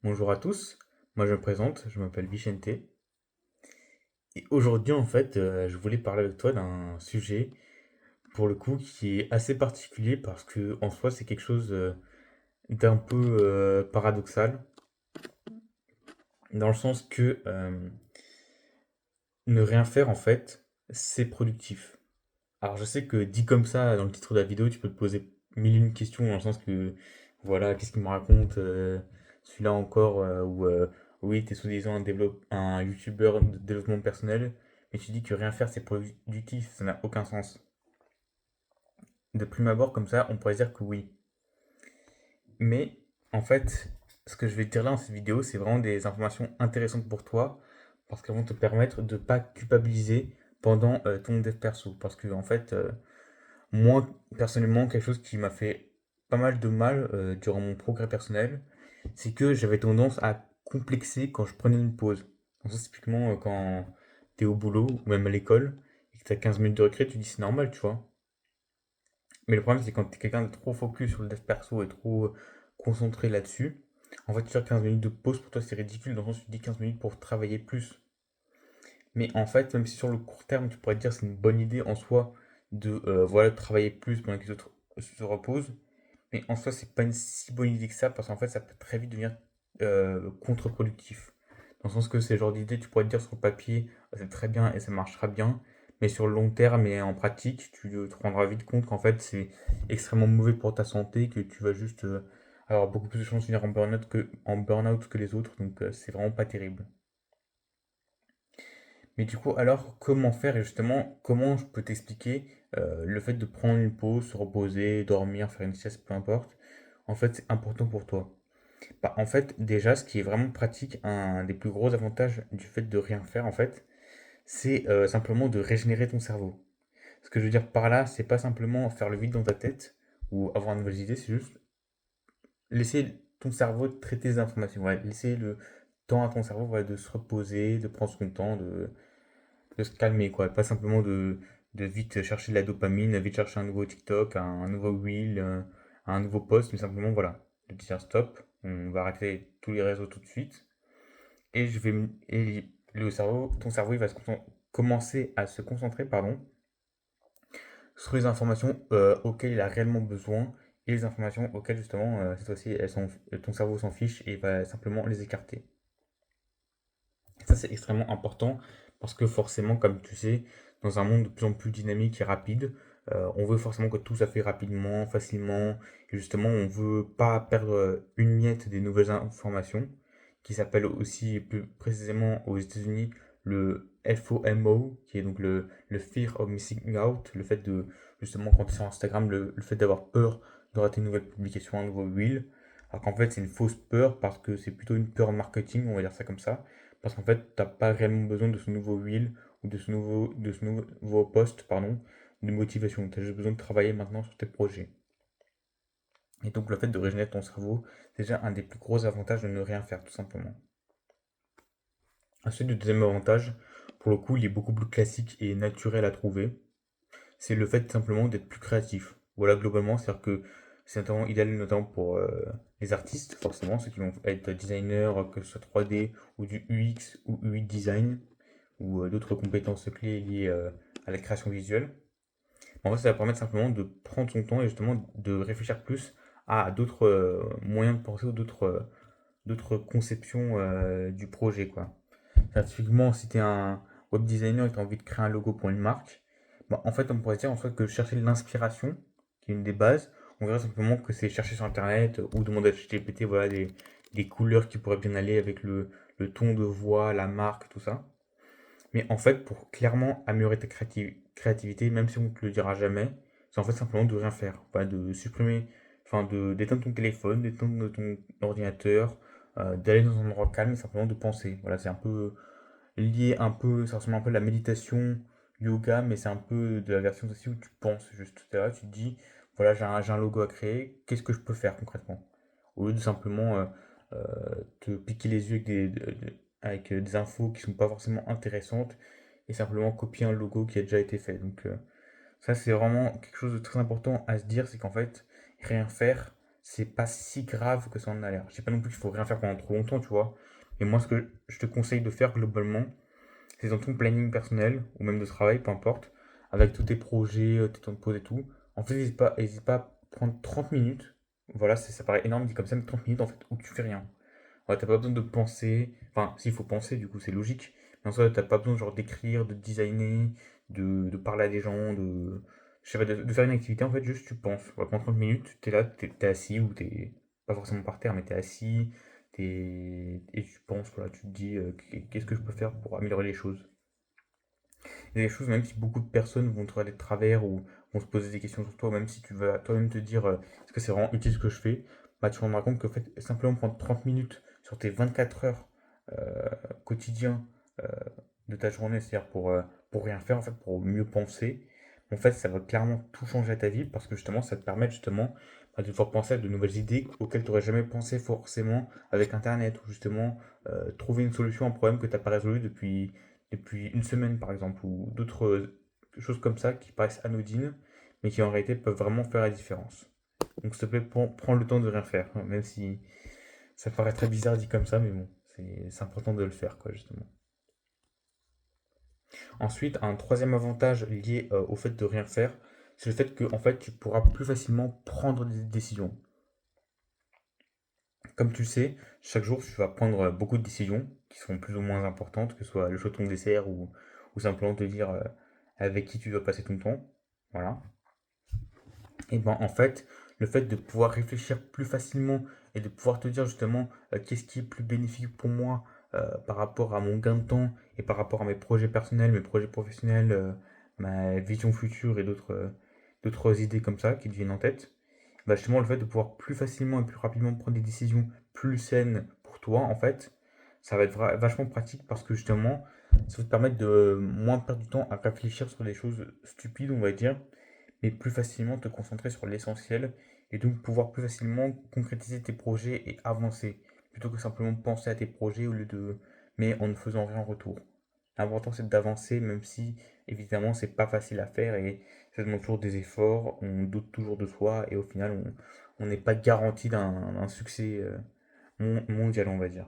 Bonjour à tous, moi je me présente, je m'appelle Vicente et aujourd'hui en fait je voulais parler avec toi d'un sujet pour le coup qui est assez particulier parce que en soi c'est quelque chose d'un peu paradoxal dans le sens que ne rien faire en fait c'est productif. Alors je sais que dit comme ça dans le titre de la vidéo tu peux te poser mille et une questions dans le sens que voilà qu'est-ce qu'il me raconte celui-là encore ou oui t'es soi-disant un youtubeur de développement personnel mais tu dis que rien faire c'est productif, ça n'a aucun sens. De prime abord comme ça on pourrait dire que oui. Mais en fait ce que je vais te dire là dans cette vidéo c'est vraiment des informations intéressantes pour toi parce qu'elles vont te permettre de ne pas culpabiliser pendant ton dev perso. Parce que en fait moi, personnellement, quelque chose qui m'a fait pas mal de mal durant mon progrès personnel, c'est que j'avais tendance à complexer quand je prenais une pause. Donc ça, typiquement, quand t'es au boulot ou même à l'école et que t'as 15 minutes de récré, tu dis c'est normal, tu vois. Mais le problème, c'est quand t'es quelqu'un de trop focus sur le dev perso et trop concentré là-dessus, en fait, faire 15 minutes de pause pour toi, c'est ridicule dans le sens où tu dis 15 minutes pour travailler plus. Mais en fait, même si sur le court terme, tu pourrais te dire c'est une bonne idée en soi de voilà, travailler plus pendant que les autres se reposent, mais en soi, c'est pas une si bonne idée que ça parce qu'en fait, ça peut très vite devenir contre-productif. Dans le sens que c'est le genre d'idée, tu pourrais te dire sur le papier, c'est très bien et ça marchera bien, mais sur le long terme et en pratique, tu te rendras vite compte qu'en fait, c'est extrêmement mauvais pour ta santé, que tu vas juste avoir beaucoup plus de chances de finir en burn-out que les autres, donc c'est vraiment pas terrible. Mais du coup, alors, comment faire et justement, comment je peux t'expliquer le fait de prendre une pause, se reposer, dormir, faire une sieste, peu importe, en fait, c'est important pour toi. Bah, en fait, déjà, ce qui est vraiment pratique, un des plus gros avantages du fait de rien faire, en fait, c'est simplement de régénérer ton cerveau. Ce que je veux dire par là, c'est pas simplement faire le vide dans ta tête ou avoir de nouvelles idées, c'est juste laisser ton cerveau traiter les informations, ouais, laisser le temps à ton cerveau voilà, de se reposer, de prendre son temps, de se calmer, quoi. Pas simplement de vite chercher de la dopamine, vite chercher un nouveau TikTok, un nouveau reel, un nouveau post, mais simplement, voilà, de dire stop, on va arrêter tous les réseaux tout de suite, et le cerveau, ton cerveau, il va commencer à se concentrer, pardon, sur les informations auxquelles il a réellement besoin, et les informations auxquelles, justement, cette fois-ci, ton cerveau s'en fiche et il va simplement les écarter. Ça, c'est extrêmement important parce que forcément, comme tu sais, dans un monde de plus en plus dynamique et rapide, on veut forcément que tout ça fait rapidement, facilement. Et justement, on veut pas perdre une miette des nouvelles informations, qui s'appelle aussi plus précisément aux États-Unis le FOMO, qui est donc le Fear of Missing Out, le fait de, justement, quand tu es sur Instagram, le fait d'avoir peur de rater une nouvelle publication, un nouveau reel. Alors qu'en fait, c'est une fausse peur parce que c'est plutôt une peur marketing, on va dire ça comme ça parce qu'en fait, t'as pas réellement besoin de ce nouveau wheel ou de ce nouveau poste, pardon, de motivation. Tu as juste besoin de travailler maintenant sur tes projets. Et donc, le fait de régénérer ton cerveau, c'est déjà un des plus gros avantages de ne rien faire, tout simplement. Ensuite, le deuxième avantage, pour le coup, il est beaucoup plus classique et naturel à trouver. C'est le fait simplement d'être plus créatif. Voilà, globalement, c'est-à-dire que c'est notamment idéal notamment pour les artistes, forcément, ceux qui vont être designers, que ce soit 3D ou du UX ou UI design, ou d'autres compétences clés liées à la création visuelle. En fait, ça va permettre simplement de prendre son temps et justement de réfléchir plus à d'autres moyens de penser ou d'autres conceptions du projet, quoi. Typiquement, si tu es un web designer et que tu as envie de créer un logo pour une marque, bah, en fait, on pourrait dire en fait, que chercher l'inspiration, qui est une des bases, on verrait simplement que c'est chercher sur Internet ou demander à ChatGPT voilà, des couleurs qui pourraient bien aller avec le ton de voix, la marque, tout ça. Mais en fait, pour clairement améliorer ta créativité, même si on ne te le dira jamais, c'est en fait simplement de rien faire. Enfin, de supprimer, enfin d'éteindre ton téléphone, d'éteindre ton ordinateur, d'aller dans un endroit calme et simplement de penser. Voilà, c'est un peu lié un peu, ça ressemble un peu à la méditation, yoga, mais c'est un peu de la version aussi où tu penses juste. T'es là, tu te dis, voilà, j'ai un logo à créer, qu'est-ce que je peux faire concrètement? Au lieu de simplement te piquer les yeux avec des infos qui sont pas forcément intéressantes et simplement copier un logo qui a déjà été fait. Donc ça, c'est vraiment quelque chose de très important à se dire, c'est qu'en fait, rien faire, c'est pas si grave que ça en a l'air. Je sais pas non plus qu'il faut rien faire pendant trop longtemps, tu vois. Mais moi, ce que je te conseille de faire globalement, c'est dans ton planning personnel, ou même de travail, peu importe, avec tous tes projets, tes temps de pause et tout. En fait, n'hésite pas à prendre 30 minutes. Voilà, ça paraît énorme dit comme ça, mais 30 minutes en fait, où tu fais rien. Ouais, t'as pas besoin de penser. Enfin, s'il faut penser, du coup, c'est logique. Mais en soi, t'as pas besoin genre d'écrire, de designer, de parler à des gens, je sais pas, de faire une activité. En fait, juste tu penses. Ouais, pendant 30 minutes, t'es là, t'es assis ou t'es pas forcément par terre, mais t'es assis, et tu penses, voilà, tu te dis qu'est-ce que je peux faire pour améliorer les choses. Il y a des choses, même si beaucoup de personnes vont te regarder de travers ou vont se poser des questions sur toi, même si tu vas toi-même te dire est-ce que c'est vraiment utile ce que je fais, bah, tu te rendras compte que en fait, simplement prendre 30 minutes sur tes 24 heures euh, quotidiens euh, de ta journée, c'est-à-dire pour rien faire, en fait, pour mieux penser, en fait, ça va clairement tout changer à ta vie parce que justement, ça te permet justement bah, de pouvoir penser à de nouvelles idées auxquelles tu n'aurais jamais pensé forcément avec Internet ou justement trouver une solution à un problème que tu n'as pas résolu depuis une semaine par exemple, ou d'autres choses comme ça qui paraissent anodines, mais qui en réalité peuvent vraiment faire la différence. Donc s'il te plaît, prends le temps de rien faire, hein, même si ça paraît très bizarre dit comme ça, mais bon, c'est important de le faire, quoi, justement. Ensuite, un troisième avantage lié au fait de rien faire, c'est le fait que en fait, tu pourras plus facilement prendre des décisions. Comme tu le sais, chaque jour, tu vas prendre beaucoup de décisions qui seront plus ou moins importantes, que ce soit le choix de ton dessert ou simplement te dire avec qui tu dois passer ton temps. Voilà. Et ben en fait, le fait de pouvoir réfléchir plus facilement et de pouvoir te dire justement qu'est-ce qui est plus bénéfique pour moi par rapport à mon gain de temps et par rapport à mes projets personnels, mes projets professionnels, ma vision future et d'autres idées comme ça qui te viennent en tête, bah justement le fait de pouvoir plus facilement et plus rapidement prendre des décisions plus saines pour toi, en fait, ça va être vachement pratique parce que justement, ça va te permettre de moins perdre du temps à réfléchir sur des choses stupides, on va dire, mais plus facilement te concentrer sur l'essentiel et donc pouvoir plus facilement concrétiser tes projets et avancer plutôt que simplement penser à tes projets au lieu de mais en ne faisant rien en retour. L'important c'est d'avancer même si évidemment c'est pas facile à faire et ça demande toujours des efforts, on doute toujours de soi et au final on n'est pas garanti d'un succès mondial on va dire.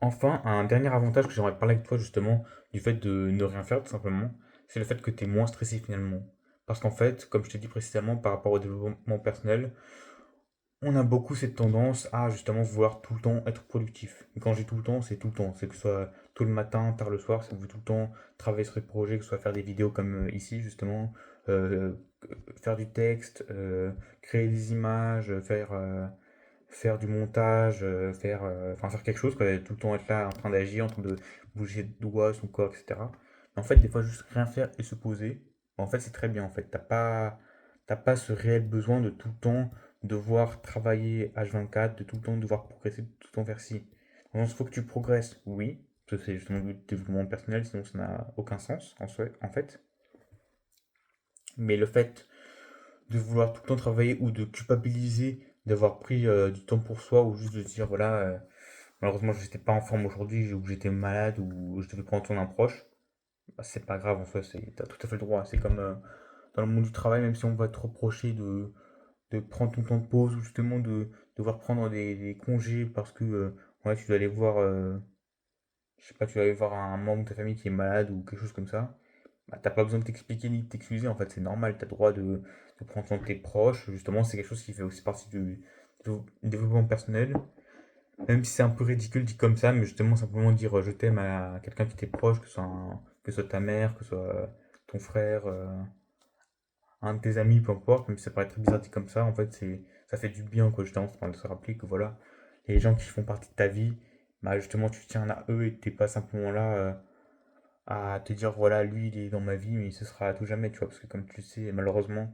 Enfin, un dernier avantage que j'aimerais parler avec toi justement du fait de ne rien faire tout simplement, c'est le fait que tu es moins stressé finalement. Parce qu'en fait, comme je t'ai dit précédemment par rapport au développement personnel, on a beaucoup cette tendance à justement vouloir tout le temps être productif. Et quand j'ai tout le temps, c'est tout le temps. C'est que ce soit tôt le matin, tard le soir, c'est qu'on veut tout le temps travailler sur des projets, que ce soit faire des vidéos comme ici justement, euh, faire du texte, créer des images, faire du montage, enfin faire quelque chose, quoi, tout le temps être là en train d'agir, en train de bouger de doigts, son corps, etc. Mais en fait, des fois, juste rien faire et se poser, en fait, c'est très bien, en fait. T'as pas ce réel besoin de tout le temps devoir travailler H24, de tout le temps devoir progresser, de tout le temps faire ci. Il faut que tu progresses, oui, parce que c'est justement le développement personnel, sinon ça n'a aucun sens en fait. Mais le fait de vouloir tout le temps travailler ou de culpabiliser d'avoir pris du temps pour soi ou juste de se dire voilà, malheureusement j'étais pas en forme aujourd'hui ou j'étais malade ou je devais prendre soin d'un proche, bah, c'est pas grave en soi, t'as tout à fait le droit. C'est comme dans le monde du travail, même si on va te reprocher de prendre ton temps de pause ou justement de devoir prendre des congés parce que ouais, tu dois aller voir, je sais pas, tu dois aller voir un membre de ta famille qui est malade ou quelque chose comme ça. Bah, t'as pas besoin de t'expliquer ni de t'excuser, en fait, c'est normal, t'as le droit de prendre soin de tes proches, justement, c'est quelque chose qui fait aussi partie du développement personnel, même si c'est un peu ridicule dit comme ça, mais justement, simplement dire je t'aime à quelqu'un qui t'est proche, que ce soit ta mère, que ce soit ton frère, un de tes amis, peu importe, même si ça paraît très bizarre dit comme ça, en fait, ça fait du bien, quoi, justement, c'est de se rappeler que voilà, les gens qui font partie de ta vie, bah, justement, tu tiens à eux et t'es pas simplement là. À te dire voilà lui il est dans ma vie mais ce sera à tout jamais tu vois parce que comme tu le sais malheureusement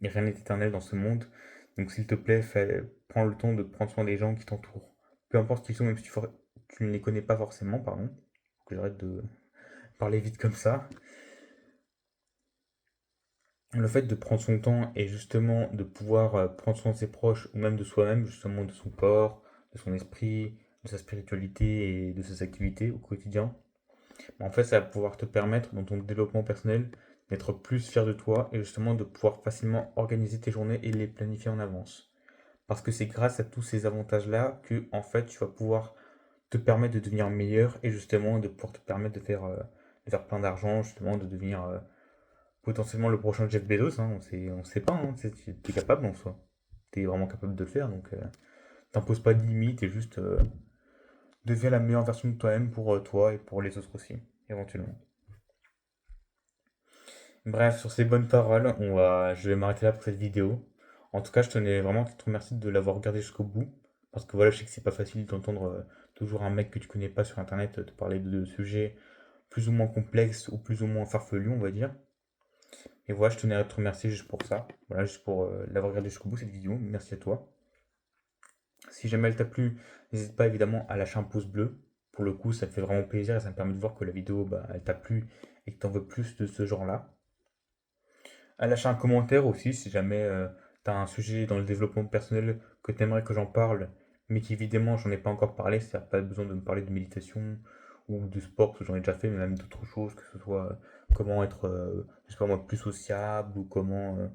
rien n'est éternel dans ce monde donc s'il te plaît prends le temps de prendre soin des gens qui t'entourent peu importe qui ils sont même si tu ne les connais pas forcément pardon faut que j'arrête de parler vite comme ça le fait de prendre son temps et justement de pouvoir prendre soin de ses proches ou même de soi-même justement de son corps de son esprit de sa spiritualité et de ses activités au quotidien. En fait, ça va pouvoir te permettre, dans ton développement personnel, d'être plus fier de toi et justement de pouvoir facilement organiser tes journées et les planifier en avance. Parce que c'est grâce à tous ces avantages-là que, en fait, tu vas pouvoir te permettre de devenir meilleur et justement de pouvoir te permettre de faire plein d'argent, justement, de devenir potentiellement le prochain Jeff Bezos. Hein, on sait pas, hein, tu es capable en soi. Tu es vraiment capable de le faire, donc t'imposes pas de limites et juste deviens la meilleure version de toi-même pour toi et pour les autres aussi, éventuellement. Bref, sur ces bonnes paroles, je vais m'arrêter là pour cette vidéo. En tout cas, je tenais vraiment à te remercier de l'avoir regardé jusqu'au bout. Parce que voilà, je sais que c'est pas facile d'entendre toujours un mec que tu connais pas sur internet te parler de sujets plus ou moins complexes ou plus ou moins farfelus, on va dire. Et voilà, je tenais à te remercier juste pour ça. Voilà, juste pour l'avoir regardé jusqu'au bout cette vidéo. Merci à toi. Si jamais elle t'a plu, n'hésite pas évidemment à lâcher un pouce bleu. Pour le coup, ça me fait vraiment plaisir et ça me permet de voir que la vidéo, bah, elle t'a plu et que tu en veux plus de ce genre-là. À lâcher un commentaire aussi si jamais tu as un sujet dans le développement personnel que tu aimerais que j'en parle, mais qu'évidemment j'en ai pas encore parlé, c'est-à-dire pas besoin de me parler de méditation ou de sport, parce que j'en ai déjà fait, mais même d'autres choses, que ce soit comment être, je sais pas moi, plus sociable, ou comment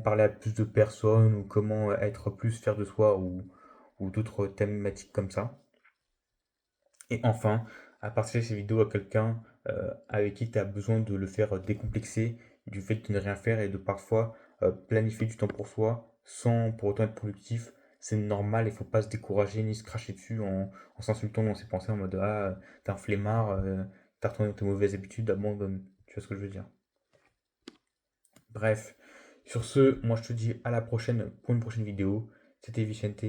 parler à plus de personnes, ou comment être plus fier de soi, ou d'autres thématiques comme ça. Et enfin, à partager ces vidéos à quelqu'un avec qui tu as besoin de le faire décomplexer du fait de ne rien faire et de parfois planifier du temps pour soi sans pour autant être productif. C'est normal, il faut pas se décourager ni se cracher dessus en s'insultant dans ses pensées en mode ah, t'es un flemmard, t'as retourné dans tes mauvaises habitudes, abandonne. Tu vois ce que je veux dire? Bref, sur ce, moi je te dis à la prochaine pour une prochaine vidéo. C'était Vicente.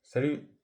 Salut!